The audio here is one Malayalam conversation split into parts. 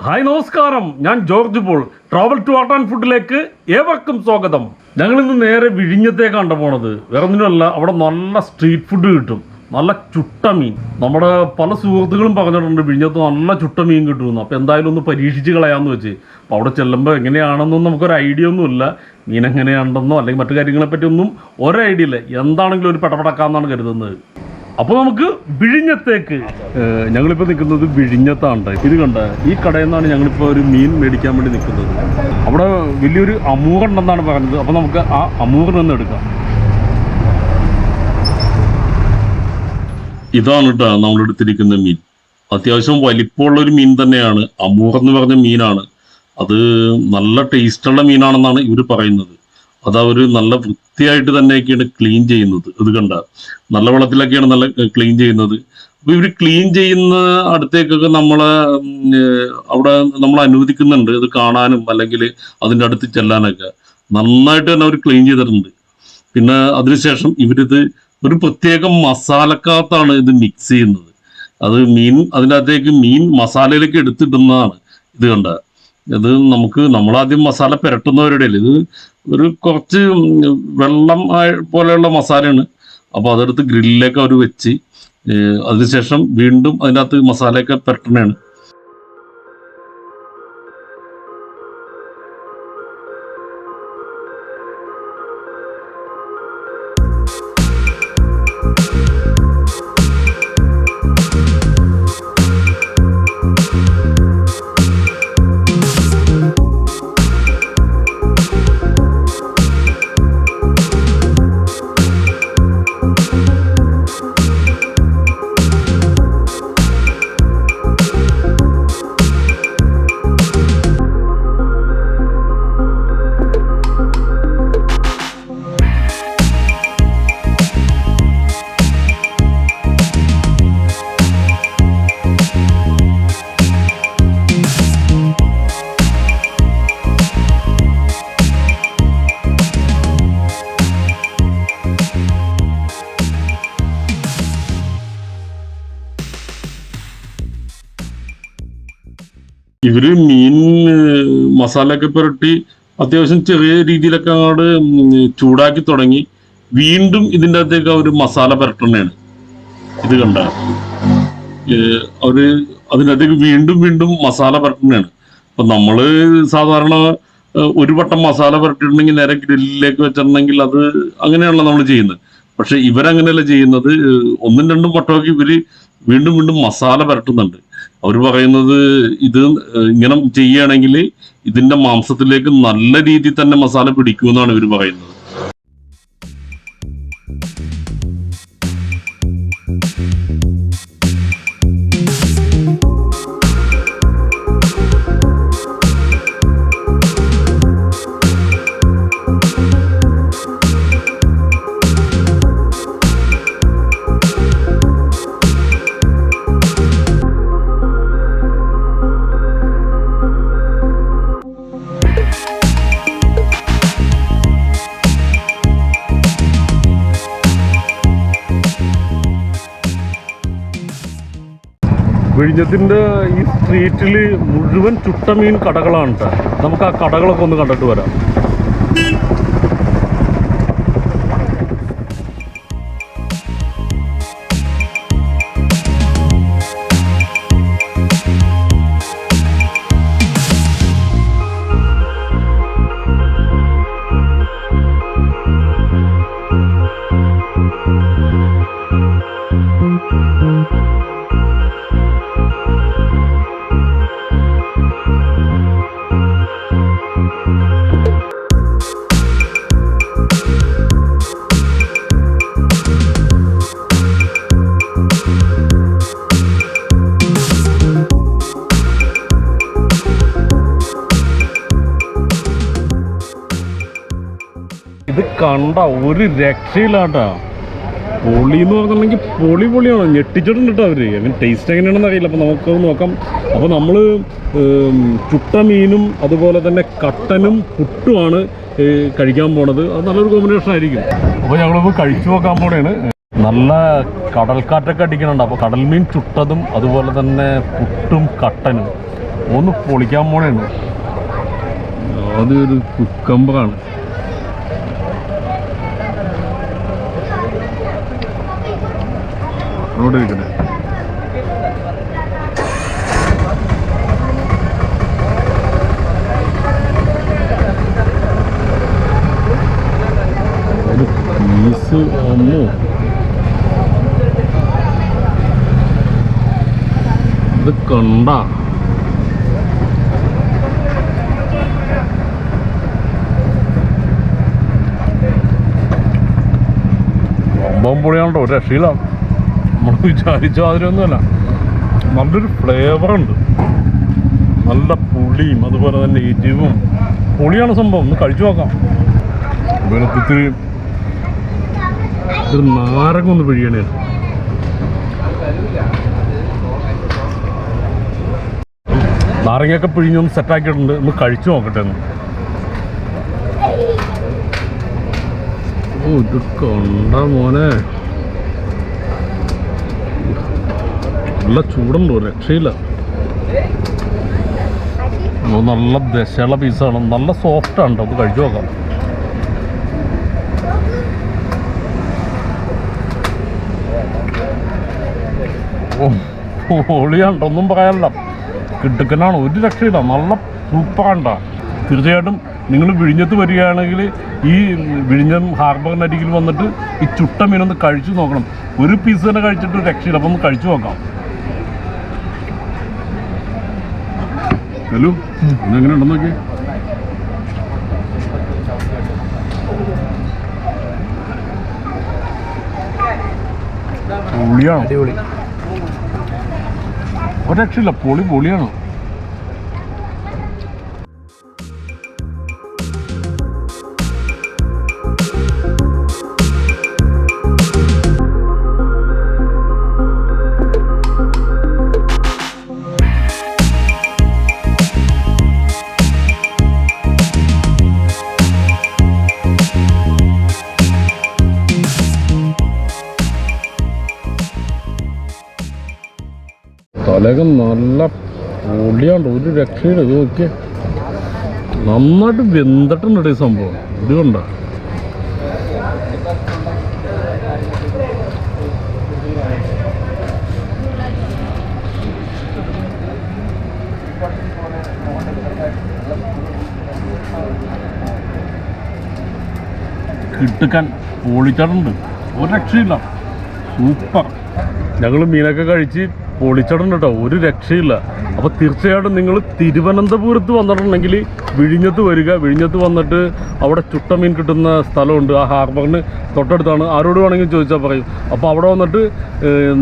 ഹായ് നമസ്കാരം, ഞാൻ George Paul. Travel to art and ഫുഡിലേക്ക് ഏവർക്കും സ്വാഗതം. ഞങ്ങളിന്ന് നേരെ വിഴിഞ്ഞത്തേക്കാണ് പോണത്. വേറെ ഒന്നിനുമല്ല, അവിടെ നല്ല സ്ട്രീറ്റ് ഫുഡ് കിട്ടും, നല്ല ചുട്ട മീൻ. നമ്മുടെ പല സുഹൃത്തുക്കളും പറഞ്ഞിട്ടുണ്ട് വിഴിഞ്ഞത്ത് നല്ല ചുട്ട മീൻ കിട്ടുമെന്ന്. അപ്പോൾ എന്തായാലും ഒന്ന് പരീക്ഷിച്ച് കളയാമെന്ന് വെച്ച്. അപ്പോൾ അവിടെ ചെല്ലുമ്പോൾ എങ്ങനെയാണെന്നൊന്നും നമുക്കൊരു ഐഡിയ ഒന്നുമില്ല. മീൻ എങ്ങനെയാണെന്നോ അല്ലെങ്കിൽ മറ്റു കാര്യങ്ങളെപ്പറ്റി ഒന്നും ഒരു ഐഡിയ ഇല്ല. എന്താണെങ്കിലും ഒരു പെടപെടക്കാമെന്നാണ് കരുതുന്നത്. അപ്പോൾ നമുക്ക് വിഴിഞ്ഞത്തേക്ക്. ഞങ്ങളിപ്പോൾ നിൽക്കുന്നത് വിഴിഞ്ഞത്താണ്. ഇത് കണ്ട ഈ കടയിൽ നിന്നാണ് ഞങ്ങളിപ്പോൾ ഒരു മീൻ മേടിക്കാൻ വേണ്ടി നിൽക്കുന്നത്. അവിടെ വലിയൊരു അമൂറുണ്ടെന്നാണ് പറഞ്ഞത്. അപ്പോൾ നമുക്ക് ആ അമൂറിൽ നിന്ന് എടുക്കാം. ഇതാണ് കേട്ടോ നമ്മളെടുത്തിരിക്കുന്ന മീൻ. അത്യാവശ്യം വലിപ്പമുള്ളൊരു മീൻ തന്നെയാണ്. അമൂർ എന്ന് പറഞ്ഞ മീനാണ്. അത് നല്ല ടേസ്റ്റുള്ള മീനാണെന്നാണ് ഇവർ പറയുന്നത്. അത് അവർ നല്ല വൃത്തിയായിട്ട് തന്നെയൊക്കെയാണ് ക്ലീൻ ചെയ്യുന്നത്. ഇത് കണ്ട നല്ല വെള്ളത്തിലൊക്കെയാണ് നല്ല ക്ലീൻ ചെയ്യുന്നത്. അപ്പോൾ ഇവർ ക്ലീൻ ചെയ്യുന്ന അടുത്തേക്കൊക്കെ അവിടെ നമ്മൾ അനുവദിക്കുന്നുണ്ട് ഇത് കാണാനും അല്ലെങ്കിൽ അതിൻ്റെ അടുത്ത് ചെല്ലാനൊക്കെ. നന്നായിട്ട് തന്നെ അവർ ക്ലീൻ ചെയ്തിട്ടുണ്ട്. പിന്നെ അതിനുശേഷം ഇവരിത് ഒരു പ്രത്യേക മസാലക്കകത്താണ് ഇത് മിക്സ് ചെയ്യുന്നത്. അത് അതിൻ്റെ അകത്തേക്ക് മീൻ മസാലയിലേക്ക് എടുത്തിടുന്നതാണ്. ഇത് കണ്ട ഇത് നമ്മളാദ്യം മസാല പുരട്ടുന്നവരുടെ ഇത് ഒരു കുറച്ച് വെള്ളം പോലെയുള്ള മസാലയാണ്. അപ്പോൾ അതെടുത്ത് ഗ്രില്ലിലേക്ക് അവർ വെച്ച് അതിനുശേഷം വീണ്ടും അതിനകത്ത് മസാലയൊക്കെ പുരട്ടണതാണ്. ഇവര് മീൻ മസാലയൊക്കെ പുരട്ടി അത്യാവശ്യം ചെറിയ രീതിയിലൊക്കെ അങ്ങോട്ട് ചൂടാക്കി തുടങ്ങി. വീണ്ടും ഇതിൻ്റെ അകത്തേക്ക് അവർ മസാല പുരട്ടണയാണ്. ഇത് കണ്ട അവര് അതിൻ്റെ അകത്തേക്ക് വീണ്ടും വീണ്ടും മസാല പുരട്ടണയാണ്. അപ്പൊ നമ്മള് സാധാരണ ഒരു വട്ടം മസാല പുരട്ടിയിട്ടുണ്ടെങ്കിൽ നേരെ ഗ്രില്ലിലേക്ക് വെച്ചിട്ടുണ്ടെങ്കിൽ അത് അങ്ങനെയാണല്ലോ നമ്മൾ ചെയ്യുന്നത്. പക്ഷെ ഇവരങ്ങനെയല്ല ചെയ്യുന്നത്. ഒന്നും രണ്ടും വട്ടമൊക്കെ ഇവര് വീണ്ടും വീണ്ടും മസാല പുരട്ടുന്നുണ്ട്. അവർ പറയുന്നത് ഇത് ഇങ്ങനെ ചെയ്യുകയാണെങ്കിൽ ഇതിന്റെ മാംസത്തിലേക്ക് നല്ല രീതിയിൽ തന്നെ മസാല പിടിക്കുമെന്നാണ് ഇവർ പറയുന്നത്. വിഴിഞ്ഞത്തിൻ്റെ ഈ സ്ട്രീറ്റിൽ മുഴുവൻ ചുട്ട മീൻ കടകളാണ് കേട്ടോ. നമുക്ക് ആ കടകളൊക്കെ ഒന്ന് കണ്ടിട്ട് വരാം. ഇത് കണ്ട ഒരു രക്ഷയില്ലാട്ടാ. പൊളി എന്ന് പറഞ്ഞിട്ടുണ്ടെങ്കിൽ പൊളിയാണ്. ഞെട്ടിച്ചിട്ടുണ്ട് കേട്ടോ അവർ. അങ്ങനെ ടേസ്റ്റ് എങ്ങനെയാണെന്ന് അറിയില്ല. അപ്പോൾ നമുക്കത് നോക്കാം. അപ്പോൾ നമ്മൾ ചുട്ട മീനും അതുപോലെ തന്നെ കട്ടനും പുട്ടുമാണ് കഴിക്കാൻ പോണത്. അത് നല്ലൊരു കോമ്പിനേഷൻ ആയിരിക്കും. അപ്പോൾ ഞങ്ങളിപ്പോൾ കഴിച്ചു നോക്കാൻ പോണേണ്. നല്ല കടൽക്കാറ്റൊക്കെ അടിക്കുന്നുണ്ട്. അപ്പോൾ കടൽ മീൻ ചുട്ടതും അതുപോലെ തന്നെ പുട്ടും കട്ടനും ഒന്ന് പൊളിക്കാൻ പോണേണ്. അതൊരു കുക്കമ്പറാണ്. അവിടെ ഇരിക്കട്ടെ. ഒരു പീസ് ഒന്നു ഇത് കണ്ട സംഭവം പൊളിയാണ്ടോ, ഒരു രക്ഷയിലാണ്. നമ്മൾ വിചാരിച്ച മാതിരിയൊന്നുമല്ല. നല്ലൊരു ഫ്ലേവറുണ്ട്, നല്ല പുളിയും അതുപോലെ തന്നെ എരിവും പൊളിയാണ് സംഭവം. ഒന്ന് കഴിച്ചു നോക്കാം. വെളുപ്പത്തിൽ ഒരു നാരങ്ങ ഒന്ന് പിഴിയണേ. നാരങ്ങയൊക്കെ പിഴിഞ്ഞൊന്ന് സെറ്റാക്കിയിട്ടുണ്ട്. ഒന്ന് കഴിച്ചു നോക്കട്ടെ ഒന്ന്. ഓ ഇത് കണ്ട മോനെ, നല്ല ചൂടുണ്ടോ, രക്ഷയില്ല. നല്ല ദശയുള്ള പീസാണ്, നല്ല സോഫ്റ്റാണ്. അത് കഴിച്ചു നോക്കാം. ഓ പൊളിയാണ്ടോ, ഒന്നും പറയാനില്ല. കിടുക്കനാണ്, ഒരു രക്ഷയില്ല. നല്ല സൂപ്പറാണ്ട. തീർച്ചയായിട്ടും നിങ്ങൾ വിഴിഞ്ഞത്ത് വരികയാണെങ്കിൽ ഈ വിഴിഞ്ഞം ഹാർബറിനരികിൽ വന്നിട്ട് ഈ ചുട്ട മീനൊന്ന് കഴിച്ചു നോക്കണം. ഒരു പീസ് തന്നെ കഴിച്ചിട്ട് രക്ഷയില്ല. അപ്പം ഒന്ന് കഴിച്ചു നോക്കാം. ഹലോ, എങ്ങനെ ഉണ്ടെന്ന് നോക്കി. പൊളിയാണ്, അടിപൊളി, ഒരു രക്ഷയില്ല. പൊളിയാണ്. തലയൊക്കെ നല്ല പൊളിയാണ്ട്, ഒരു രക്ഷയില്ല. ഇത് നോക്കിയേ, നന്നായിട്ട് വെന്തിട്ടുണ്ട് ഈ സംഭവം. ഇതുകൊണ്ട കിട്ടുക്കാൻ പൊളിച്ചിട്ടുണ്ട്, ഒരു രക്ഷയില്ല. സൂപ്പർ. ഞങ്ങൾ മീനൊക്കെ കഴിച്ച് പൊളിച്ചിട്ടുണ്ട് കേട്ടോ, ഒരു രക്ഷയില്ല. അപ്പോൾ തീർച്ചയായിട്ടും നിങ്ങൾ തിരുവനന്തപുരത്ത് വന്നിട്ടുണ്ടെങ്കിൽ വിഴിഞ്ഞത്ത് വരിക. വിഴിഞ്ഞത്ത് വന്നിട്ട് അവിടെ ചുട്ട മീൻ കിട്ടുന്ന സ്ഥലമുണ്ട്, ആ ഹാർബറിന് തൊട്ടടുത്താണ്. ആരോട് വേണമെങ്കിൽ ചോദിച്ചാൽ പറയും. അപ്പോൾ അവിടെ വന്നിട്ട്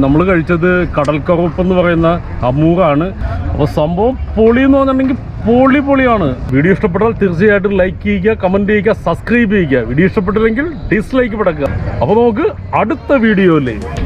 നമ്മൾ കഴിച്ചത് കടൽക്കറുപ്പ് എന്ന് പറയുന്ന അമൂറാണ്. അപ്പോൾ സംഭവം പൊളി എന്ന് പറഞ്ഞിട്ടുണ്ടെങ്കിൽ പൊളിയാണ്. വീഡിയോ ഇഷ്ടപ്പെട്ടാൽ തീർച്ചയായിട്ടും ലൈക്ക് ചെയ്യുക, കമൻറ്റ് ചെയ്യുക, സബ്സ്ക്രൈബ് ചെയ്യുക. വീഡിയോ ഇഷ്ടപ്പെട്ടില്ലെങ്കിൽ ഡിസ്ലൈക്ക് പടക്കുക. അപ്പോൾ നമുക്ക് അടുത്ത വീഡിയോയിലേക്ക്